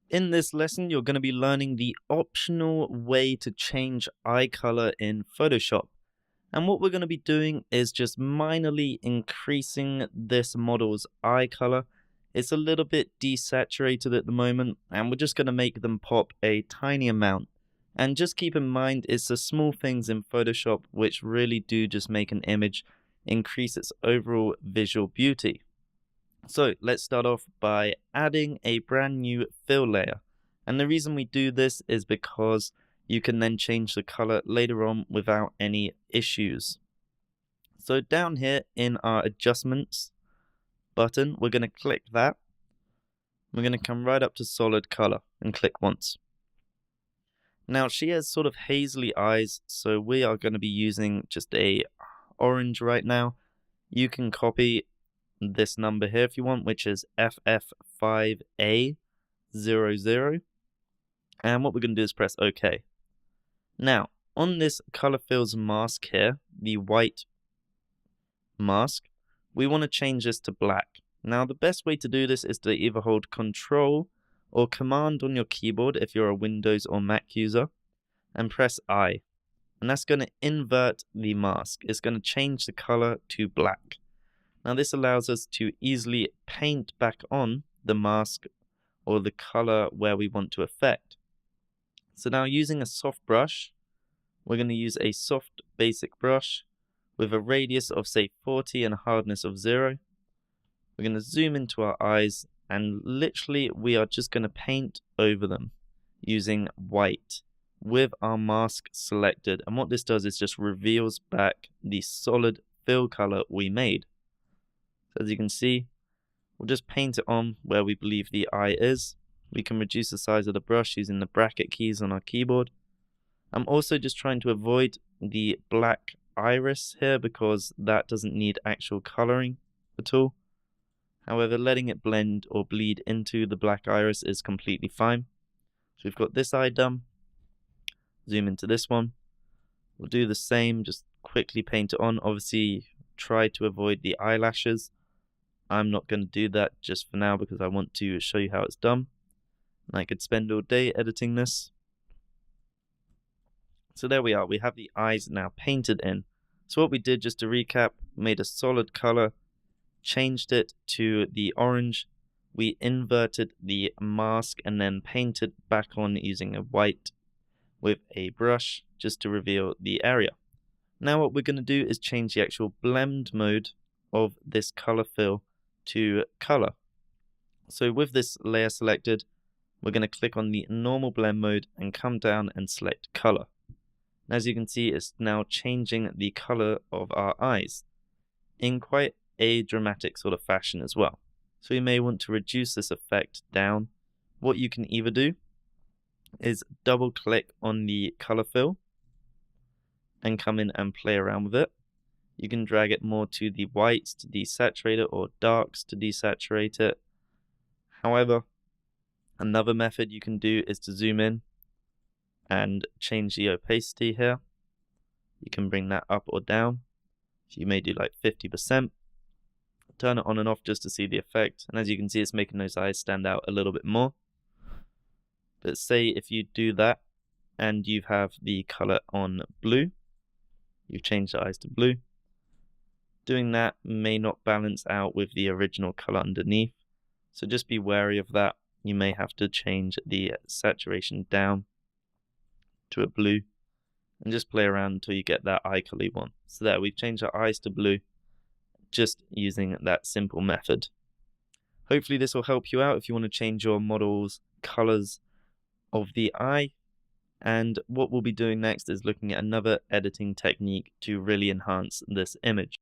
In this lesson, you're going to be learning the optional way to change eye color in Photoshop. And what we're going to be doing is just minorly increasing this model's eye color. It's a little bit desaturated at the moment, and we're just going to make them pop a tiny amount. And just keep in mind, it's the small things in Photoshop which really do just make an image increase its overall visual beauty. So let's start off by adding a brand new fill layer. And the reason we do this is because you can then change the color later on without any issues. So down here in our adjustments button, we're going to click that. We're going to come right up to solid color and click once. Now she has sort of hazily eyes, so we are going to be using just a orange right now. You can copy this number here if you want, which is FF5A00. And what we're going to do is press OK. Now, on this color fills mask here, the white mask, we want to change this to black. Now, the best way to do this is to either hold Control or Command on your keyboard if you're a Windows or Mac user, and press I. And that's going to invert the mask. It's going to change the color to black. Now this allows us to easily paint back on the mask or the color where we want to affect. So now using a soft brush, we're going to use a soft basic brush with a radius of say 40 and a hardness of 0. We're going to zoom into our eyes and literally we are just going to paint over them using white with our mask selected. And what this does is just reveals back the solid fill color we made. As you can see, we'll just paint it on where we believe the eye is. We can reduce the size of the brush using the bracket keys on our keyboard. I'm also just trying to avoid the black iris here because that doesn't need actual coloring at all. However, letting it blend or bleed into the black iris is completely fine. So we've got this eye done. Zoom into this one. We'll do the same, just quickly paint it on. Obviously, try to avoid the eyelashes. I'm not going to do that just for now because I want to show you how it's done. And I could spend all day editing this. So there we are, we have the eyes now painted in. So what we did, just to recap, made a solid color, changed it to the orange, we inverted the mask and then painted back on using a white with a brush just to reveal the area. Now what we're going to do is change the actual blend mode of this color fill to color. So with this layer selected, we're going to click on the normal blend mode and come down and select color. And as you can see, it's now changing the color of our eyes in quite a dramatic sort of fashion as well. So you may want to reduce this effect down. What you can either do is double click on the color fill and come in and play around with it. You can drag it more to the whites to desaturate it or darks to desaturate it. However, another method you can do is to zoom in and change the opacity here. You can bring that up or down. So you may do like 50%. Turn it on and off just to see the effect. And as you can see, it's making those eyes stand out a little bit more. But say if you do that and you have the color on blue, you've changed the eyes to blue. Doing that may not balance out with the original color underneath. So just be wary of that. You may have to change the saturation down to a blue and just play around until you get that eye color you want. So there, we've changed our eyes to blue just using that simple method. Hopefully this will help you out if you want to change your model's colors of the eye. And what we'll be doing next is looking at another editing technique to really enhance this image.